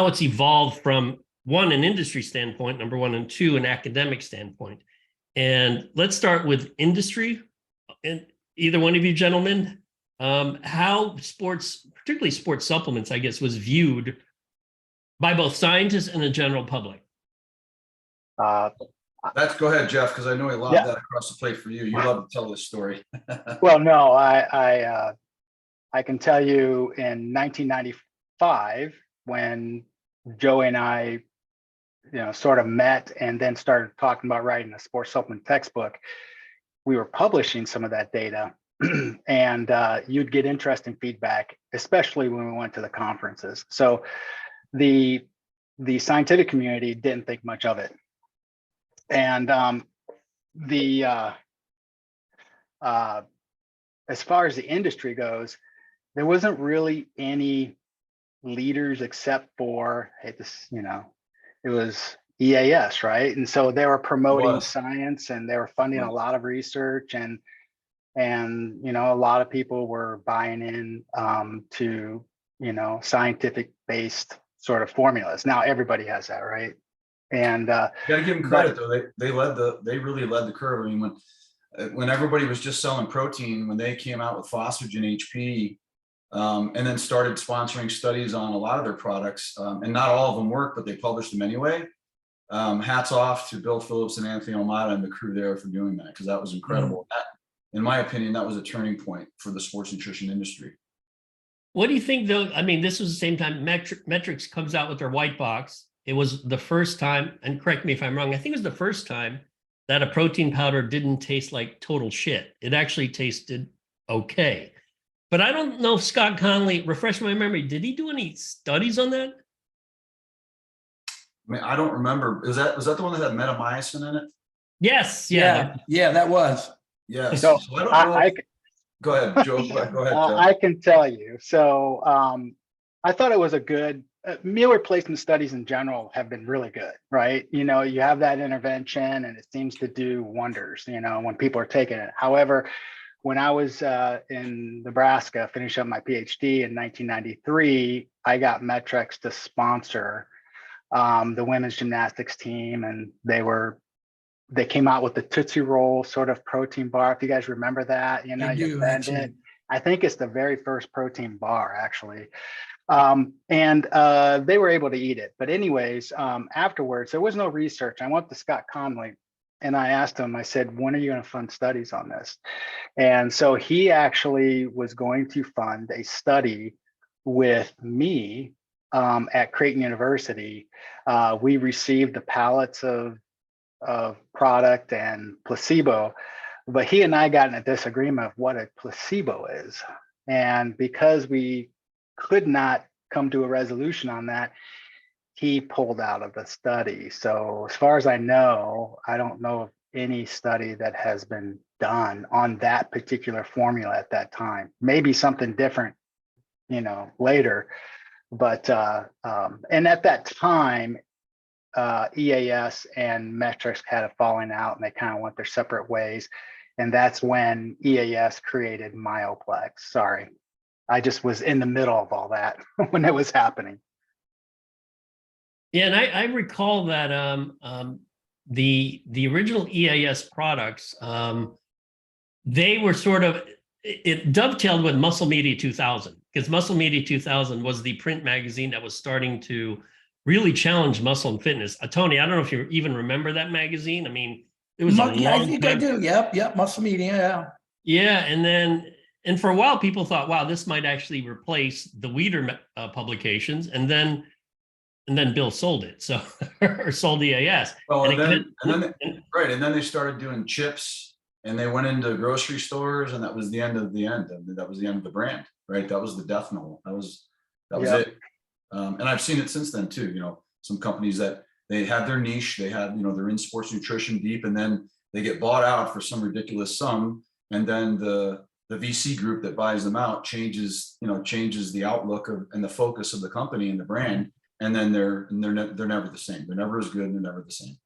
how it's evolved from one, an industry standpoint, number one, and two, an academic standpoint. And let's start with industry. And either one of you gentlemen, how sports, particularly sports supplements, I guess, was viewed by both scientists and the general public. Go ahead, Jeff, because I know a lot of that across the plate for you. You love to tell this story. Well, no, I can tell you in 1995, when Joey and I, sort of met and then started talking about writing a sports supplement textbook, we were publishing some of that data, and you'd get interesting feedback, especially when we went to the conferences. So the scientific community didn't think much of it. And as far as the industry goes, there wasn't really any leaders except for, it was EAS, right? And so they were promoting science, and they were funding a lot of research, and a lot of people were buying in to scientific based sort of formulas. Now everybody has that, right? And gotta give them credit though. They really led the curve. I mean, when everybody was just selling protein, when they came out with Phosphagen HP, and then started sponsoring studies on a lot of their products, and not all of them worked, but they published them anyway. Hats off to Bill Phillips and Anthony Almada and the crew there for doing that, because that was incredible. That, in my opinion, that was a turning point for the sports nutrition industry. What do you think, though? I mean, this was the same time Metrics comes out with their white box. It was the first time, and correct me if I'm wrong, I think it was the first time that a protein powder didn't taste like total shit. It actually tasted okay. But I don't know if Scott Conley, refresh my memory, did he do any studies on that? I mean, I don't remember. Was that the one that had metamycin in it? Yes. Yeah, that was. Yes. So I don't know. Go ahead, Joe. Go ahead, Joe. I can tell you. So I thought it was a good, meal replacement studies in general have been really good, right? You have that intervention and it seems to do wonders, when people are taking it. However, when I was in Nebraska, finishing up my Ph.D. in 1993, I got Metrics to sponsor the women's gymnastics team, and they came out with the Tootsie Roll sort of protein bar. If you guys remember that, you bend it. I think it's the very first protein bar, actually. And they were able to eat it. But anyways, afterwards, there was no research. I went to Scott Conley and I asked him, I said, when are you going to fund studies on this? And so he actually was going to fund a study with me at Creighton University. We received the pallets of product and placebo, but he and I got in a disagreement of what a placebo is. And because we could not come to a resolution on that, he pulled out of the study. So as far as I know, I don't know of any study that has been done on that particular formula at that time. Maybe something different, later. But and at that time, EAS and Metrics had a falling out, and they kind of went their separate ways. And that's when EAS created Myoplex. Sorry, I just was in the middle of all that when it was happening. Yeah, and I recall that the original EAS products, they were sort of, it dovetailed with Muscle Media 2000, because Muscle Media 2000 was the print magazine that was starting to really challenge muscle and fitness. Tony, I don't know if you even remember that magazine. I mean, it was I think I do. Yep. Muscle Media. Yeah. Yeah, and for a while, people thought, wow, this might actually replace the Weider publications, and then Bill sold it, so or sold EAS. Well, and then they started doing chips, and they went into grocery stores, and that was the end of the end. That was the end of the brand, right? That was the death knell. That was it. And I've seen it since then too. Some companies that they have their niche, they have, they're in sports nutrition deep, and then they get bought out for some ridiculous sum, and then the VC group that buys them out changes the outlook and the focus of the company and the brand, and then they're never the same. They're never as good, and they're never the same.